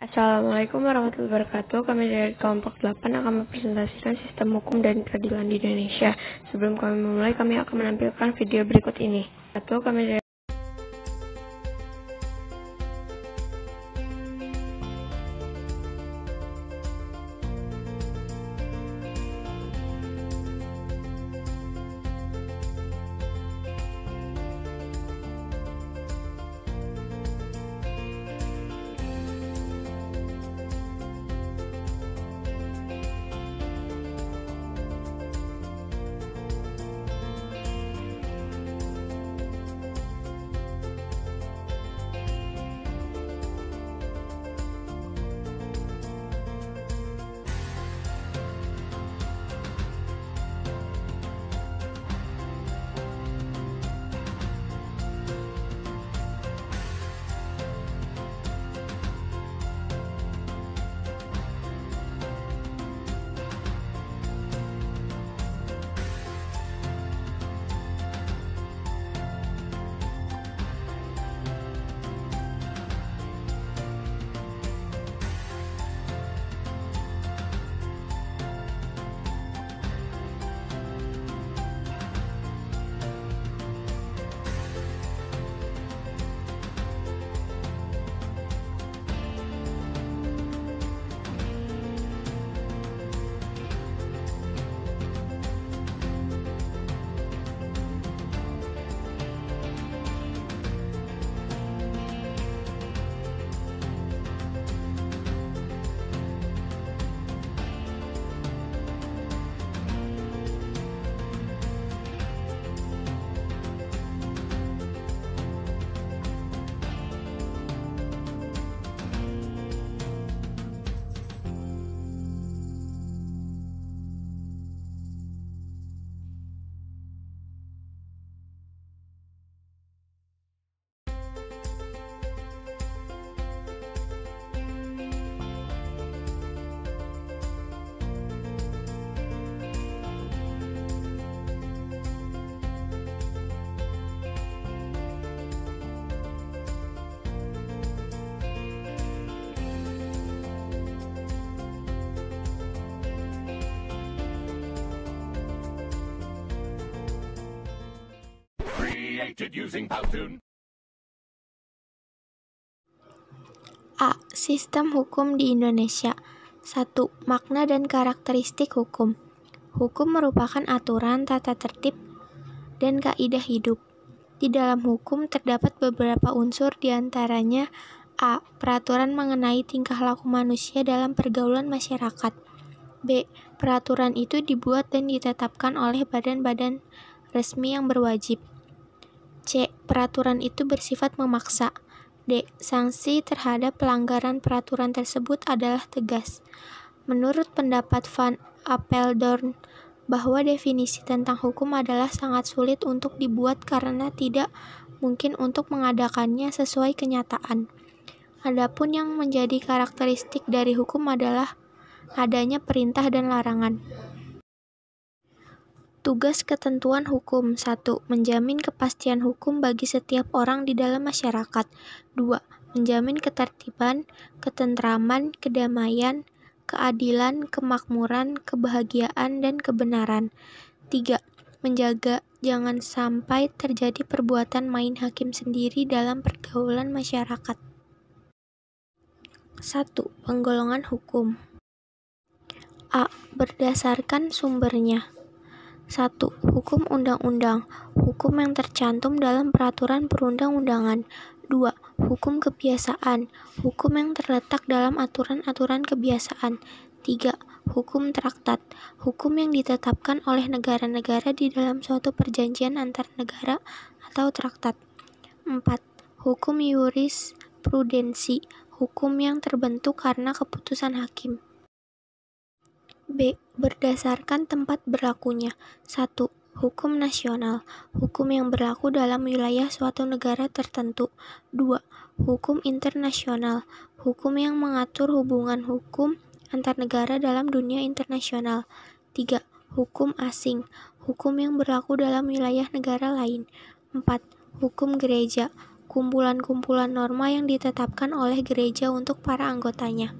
Assalamualaikum warahmatullahi wabarakatuh. Kami dari kelompok 8 akan mempresentasikan sistem hukum dan peradilan di Indonesia. Sebelum kami memulai, kami akan menampilkan video berikut ini. Kami dari A. Sistem hukum di Indonesia. 1. Makna dan karakteristik hukum. Hukum merupakan aturan, tata tertib, dan kaidah hidup. Di dalam hukum terdapat beberapa unsur, diantaranya A. Peraturan mengenai tingkah laku manusia dalam pergaulan masyarakat. B. Peraturan itu dibuat dan ditetapkan oleh badan-badan resmi yang berwajib. C. Peraturan itu bersifat memaksa. D. Sanksi terhadap pelanggaran peraturan tersebut adalah tegas. Menurut pendapat Van Apeldoorn, bahwa definisi tentang hukum adalah sangat sulit untuk dibuat karena tidak mungkin untuk mengadakannya sesuai kenyataan. Adapun yang menjadi karakteristik dari hukum adalah adanya perintah dan larangan. Tugas ketentuan hukum. 1. Menjamin kepastian hukum bagi setiap orang di dalam masyarakat. 2. Menjamin ketertiban, ketentraman, kedamaian, keadilan, kemakmuran, kebahagiaan, dan kebenaran. 3. Menjaga jangan sampai terjadi perbuatan main hakim sendiri dalam pergaulan masyarakat. 1. Penggolongan hukum. A. Berdasarkan sumbernya. 1. Hukum undang-undang. Hukum yang tercantum dalam peraturan perundang-undangan. 2. Hukum kebiasaan. Hukum yang terletak dalam aturan-aturan kebiasaan. 3. Hukum traktat. Hukum yang ditetapkan oleh negara-negara di dalam suatu perjanjian antar negara atau traktat. 4. Hukum jurisprudensi. Hukum yang terbentuk karena keputusan hakim. B. Berdasarkan tempat berlakunya. 1. Hukum nasional. Hukum yang berlaku dalam wilayah suatu negara tertentu. 2. Hukum internasional. Hukum yang mengatur hubungan hukum antar negara dalam dunia internasional. 3. Hukum asing. Hukum yang berlaku dalam wilayah negara lain. 4. Hukum gereja. kumpulan-kumpulan norma yang ditetapkan oleh gereja untuk para anggotanya.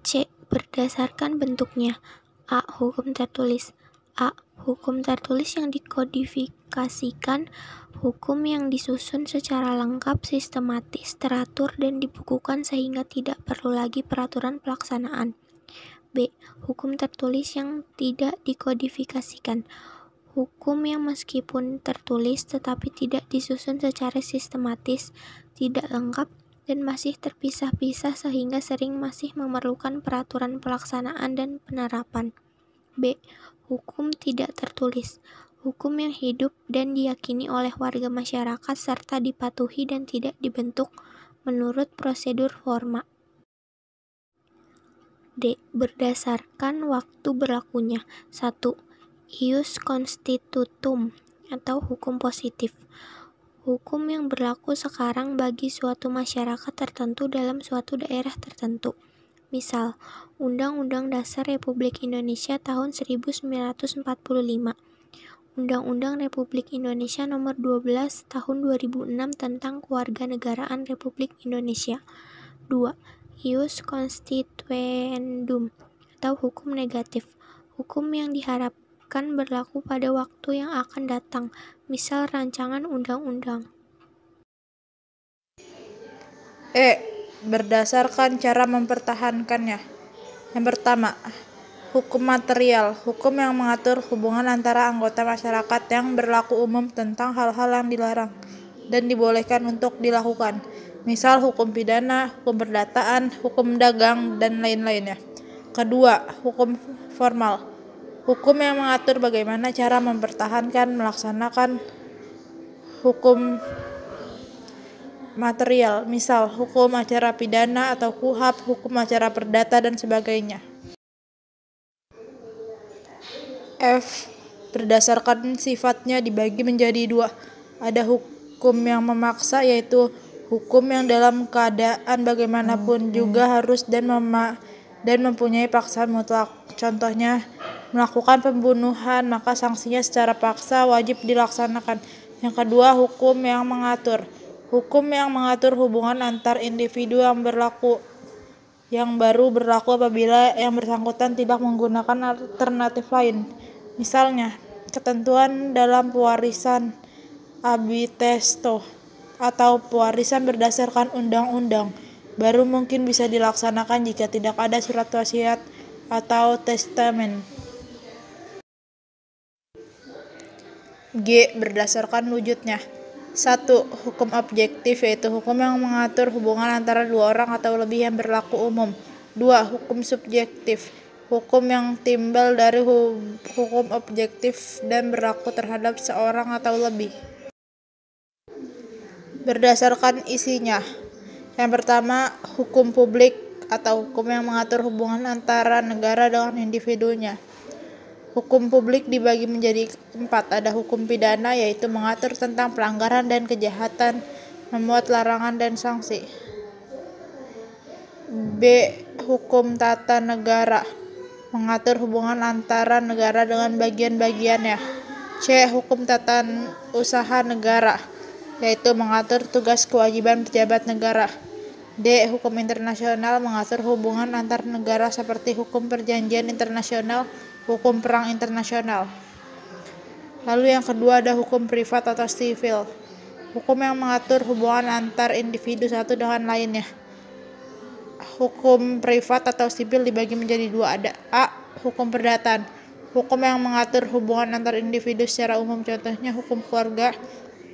C. Berdasarkan bentuknya. A. Hukum tertulis. A. Hukum tertulis yang dikodifikasikan, hukum yang disusun secara lengkap, sistematis, teratur, dan dibukukan sehingga tidak perlu lagi peraturan pelaksanaan. B. Hukum tertulis yang tidak dikodifikasikan, hukum yang meskipun tertulis tetapi tidak disusun secara sistematis, tidak lengkap, dan masih terpisah-pisah sehingga sering masih memerlukan peraturan pelaksanaan dan penerapan. B. Hukum tidak tertulis, hukum yang hidup dan diyakini oleh warga masyarakat serta dipatuhi dan tidak dibentuk menurut prosedur forma. D. Berdasarkan waktu berlakunya. 1. Ius constitutum atau hukum positif. Hukum yang berlaku sekarang bagi suatu masyarakat tertentu dalam suatu daerah tertentu. Misal, Undang-Undang Dasar Republik Indonesia tahun 1945, Undang-Undang Republik Indonesia Nomor 12 Tahun 2006 tentang Kewarganegaraan Republik Indonesia. 2. Ius constituendum atau hukum negatif. Hukum yang diharapkan berlaku pada waktu yang akan datang, misal rancangan undang-undang. E. Berdasarkan cara mempertahankannya. Yang pertama, hukum material, hukum yang mengatur hubungan antara anggota masyarakat yang berlaku umum tentang hal-hal yang dilarang dan dibolehkan untuk dilakukan. Misal hukum pidana, hukum perdataan, hukum dagang, dan lain-lainnya. Kedua, hukum formal, hukum yang mengatur bagaimana cara mempertahankan, melaksanakan hukum material, misal hukum acara pidana atau KUHP, hukum acara perdata, dan sebagainya. F. Berdasarkan sifatnya dibagi menjadi dua. Ada hukum yang memaksa, yaitu hukum yang dalam keadaan bagaimanapun juga harus dan mempunyai paksaan mutlak. Contohnya, melakukan pembunuhan, maka sanksinya secara paksa wajib dilaksanakan. Yang kedua, hukum yang mengatur. Hukum yang mengatur hubungan antar individu yang baru berlaku apabila yang bersangkutan tidak menggunakan alternatif lain. Misalnya, ketentuan dalam pewarisan habitesto atau pewarisan berdasarkan undang-undang baru mungkin bisa dilaksanakan jika tidak ada surat wasiat atau testamen. G. Berdasarkan wujudnya. 1. Hukum objektif, yaitu hukum yang mengatur hubungan antara dua orang atau lebih yang berlaku umum. 2. Hukum subjektif, hukum yang timbal dari hukum objektif dan berlaku terhadap seorang atau lebih. Berdasarkan isinya. Yang pertama, hukum publik atau hukum yang mengatur hubungan antara negara dengan individunya. Hukum publik dibagi menjadi 4. Ada hukum pidana, yaitu mengatur tentang pelanggaran dan kejahatan, memuat larangan dan sanksi. B. Hukum tata negara, mengatur hubungan antara negara dengan bagian-bagiannya. C. Hukum tata usaha negara, yaitu mengatur tugas kewajiban pejabat negara. D. Hukum internasional, mengatur hubungan antar negara seperti hukum perjanjian internasional, hukum perang internasional. Lalu yang kedua ada hukum privat atau sivil, hukum yang mengatur hubungan antar individu satu dengan lainnya. Hukum privat atau sipil dibagi menjadi 2. Ada A. Hukum perdataan, hukum yang mengatur hubungan antar individu secara umum, contohnya hukum keluarga.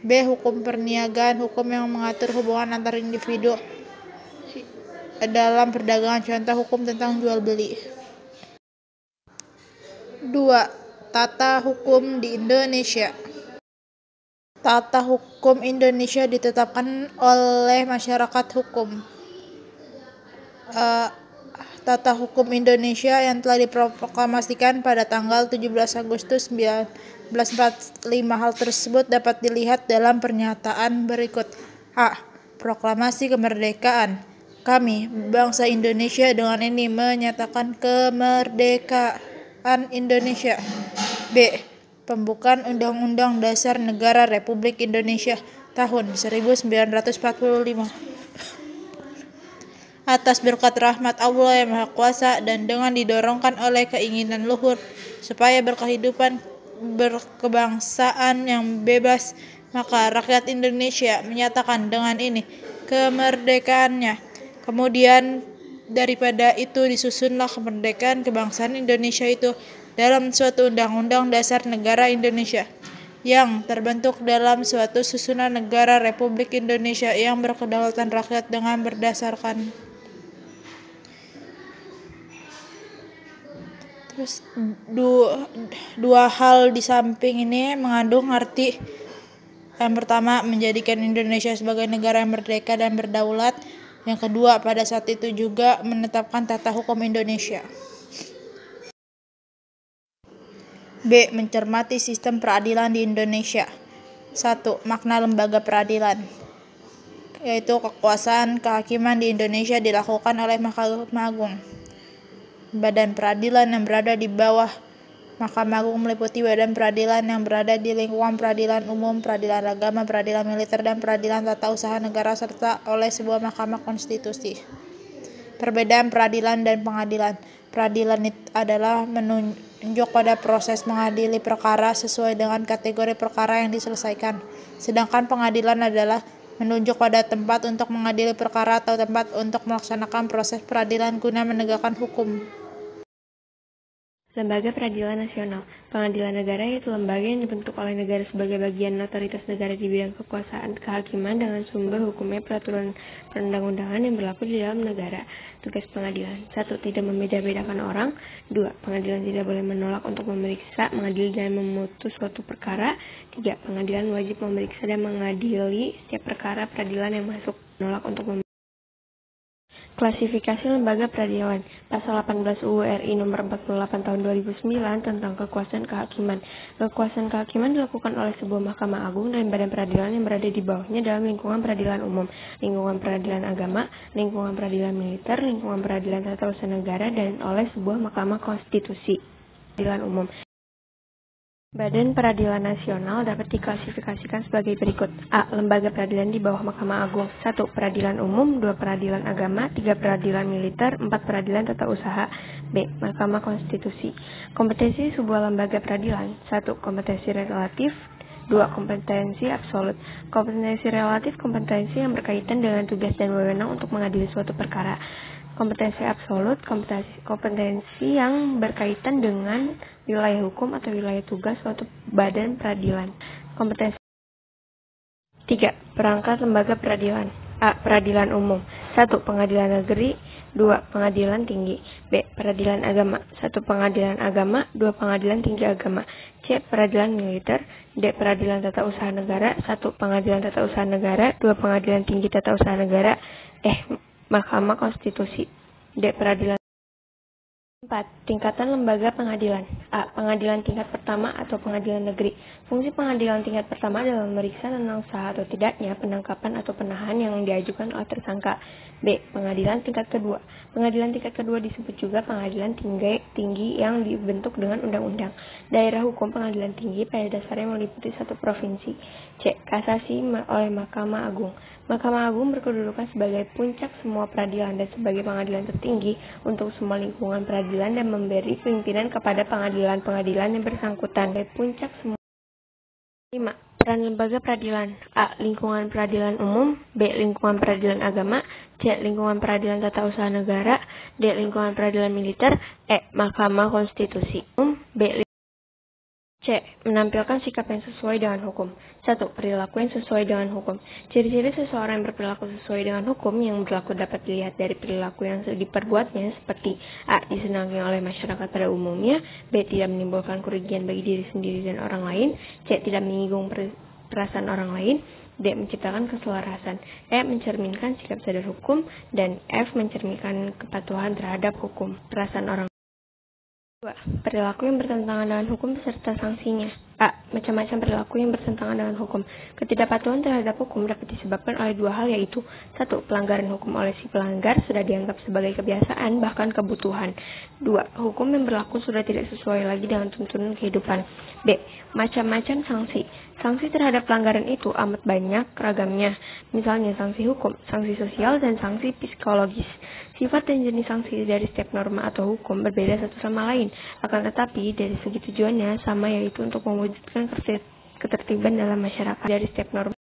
B. Hukum perniagaan, hukum yang mengatur hubungan antar individu dalam perdagangan, contoh hukum tentang jual beli. 2. Tata hukum di Indonesia. Tata hukum Indonesia ditetapkan oleh masyarakat hukum. Tata hukum Indonesia yang telah diproklamasikan pada tanggal 17 Agustus 1945. Hal tersebut dapat dilihat dalam pernyataan berikut. A. Proklamasi kemerdekaan. Kami, bangsa Indonesia, dengan ini menyatakan kemerdekaan Indonesia. B. Pembukaan Undang-Undang Dasar Negara Republik Indonesia tahun 1945. Atas berkat rahmat Allah yang Maha Kuasa dan dengan didorongkan oleh keinginan luhur supaya berkebangsaan yang bebas, maka rakyat Indonesia menyatakan dengan ini kemerdekaannya. Kemudian daripada itu disusunlah kemerdekaan kebangsaan Indonesia itu dalam suatu undang-undang dasar negara Indonesia yang terbentuk dalam suatu susunan negara Republik Indonesia yang berkedaulatan rakyat dengan berdasarkan dua hal di samping ini mengandung arti. Yang pertama, menjadikan Indonesia sebagai negara yang merdeka dan berdaulat. Yang kedua, pada saat itu juga menetapkan tata hukum Indonesia. B. Mencermati sistem peradilan di Indonesia. 1. Makna lembaga peradilan, yaitu kekuasaan kehakiman di Indonesia dilakukan oleh Mahkamah Agung. Badan peradilan yang berada di bawah Mahkamah Agung meliputi badan peradilan yang berada di lingkungan peradilan umum, peradilan agama, peradilan militer, dan peradilan tata usaha negara serta oleh sebuah mahkamah konstitusi. Perbedaan peradilan dan pengadilan. Peradilan adalah menunjuk pada proses mengadili perkara sesuai dengan kategori perkara yang diselesaikan. Sedangkan pengadilan adalah menunjuk pada tempat untuk mengadili perkara atau tempat untuk melaksanakan proses peradilan guna menegakkan hukum. Lembaga Peradilan Nasional. Pengadilan negara yaitu lembaga yang dibentuk oleh negara sebagai bagian otoritas negara di bidang kekuasaan kehakiman dengan sumber hukumnya peraturan perundang-undangan yang berlaku di dalam negara. Tugas pengadilan. 1. Tidak membeda-bedakan orang. 2. Pengadilan tidak boleh menolak untuk memeriksa, mengadili, dan memutus suatu perkara. 3. Pengadilan wajib memeriksa dan mengadili setiap perkara peradilan yang masuk. Menolak untuk Klasifikasi lembaga peradilan. Pasal 18 UU RI nomor 48 tahun 2009 tentang kekuasaan kehakiman. Kekuasaan kehakiman dilakukan oleh sebuah Mahkamah Agung dan badan peradilan yang berada di bawahnya dalam lingkungan peradilan umum, lingkungan peradilan agama, lingkungan peradilan militer, lingkungan peradilan tata usaha negara, dan oleh sebuah Mahkamah Konstitusi. Peradilan umum. Badan Peradilan Nasional dapat diklasifikasikan sebagai berikut. A. Lembaga peradilan di bawah Mahkamah Agung. 1. Peradilan umum. 2. Peradilan agama. 3. Peradilan militer. 4. Peradilan tata usaha. B. Mahkamah Konstitusi. Kompetensi sebuah lembaga peradilan. 1. Kompetensi relatif. 2. Kompetensi absolut. Kompetensi relatif kompetensi yang berkaitan dengan tugas dan wewenang untuk mengadili suatu perkara. Kompetensi absolut kompetensi yang berkaitan dengan wilayah hukum atau wilayah tugas suatu badan peradilan. Kompetensi 3. Perangkat lembaga peradilan. A. Peradilan umum. 1. Pengadilan negeri. 2. Pengadilan tinggi. B. Peradilan agama. 1. Pengadilan agama. 2. Pengadilan tinggi agama. C. Peradilan militer. D. Peradilan tata usaha negara. 1. Pengadilan tata usaha negara. 2. Pengadilan tinggi tata usaha negara. Mahkamah Konstitusi. D. Peradilan. 4. Tingkatan lembaga pengadilan. A. Pengadilan tingkat pertama atau pengadilan negeri. Fungsi pengadilan tingkat pertama adalah memeriksa tentang sah atau tidaknya penangkapan atau penahan yang diajukan oleh tersangka. B. Pengadilan tingkat kedua. Pengadilan tingkat kedua disebut juga pengadilan tinggi yang dibentuk dengan undang-undang. Daerah hukum pengadilan tinggi pada dasarnya meliputi satu provinsi. C. Kasasi oleh Mahkamah Agung. Mahkamah Agung berkedudukan sebagai puncak semua peradilan dan sebagai pengadilan tertinggi untuk semua lingkungan peradilan dan memberi pimpinan kepada pengadilan-pengadilan yang bersangkutan. Puncak semua. 5. Peran lembaga peradilan. A. Lingkungan peradilan umum. B. Lingkungan peradilan agama. C. Lingkungan peradilan tata usaha negara. D. Lingkungan peradilan militer. E. Mahkamah Konstitusi. B. C. Menampilkan sikap yang sesuai dengan hukum. 1. Perilaku yang sesuai dengan hukum. Ciri-ciri seseorang yang berperilaku sesuai dengan hukum yang berlaku dapat dilihat dari perilaku yang diperbuatnya seperti A. Disenangi oleh masyarakat pada umumnya. B. Tidak menimbulkan kerugian bagi diri sendiri dan orang lain. C. Tidak menyinggung perasaan orang lain. D. Menciptakan keselarasan. E. Mencerminkan sikap sadar hukum. Dan F. Mencerminkan kepatuhan terhadap hukum perasaan orang. 2. Perilaku yang bertentangan dengan hukum beserta sanksinya. A. Macam-macam perilaku yang bertentangan dengan hukum. Ketidakpatuhan terhadap hukum dapat disebabkan oleh dua hal, yaitu 1. Pelanggaran hukum oleh si pelanggar sudah dianggap sebagai kebiasaan, bahkan kebutuhan. 2. Hukum yang berlaku sudah tidak sesuai lagi dengan tuntunan kehidupan. B. Macam-macam sanksi. Sanksi terhadap pelanggaran itu amat banyak ragamnya. Misalnya sanksi hukum, sanksi sosial, dan sanksi psikologis. Sifat dan jenis sanksi dari setiap norma atau hukum berbeda satu sama lain. Akan tetapi dari segi tujuannya sama, yaitu untuk mewujudkan ketertiban dalam masyarakat. Dari setiap norma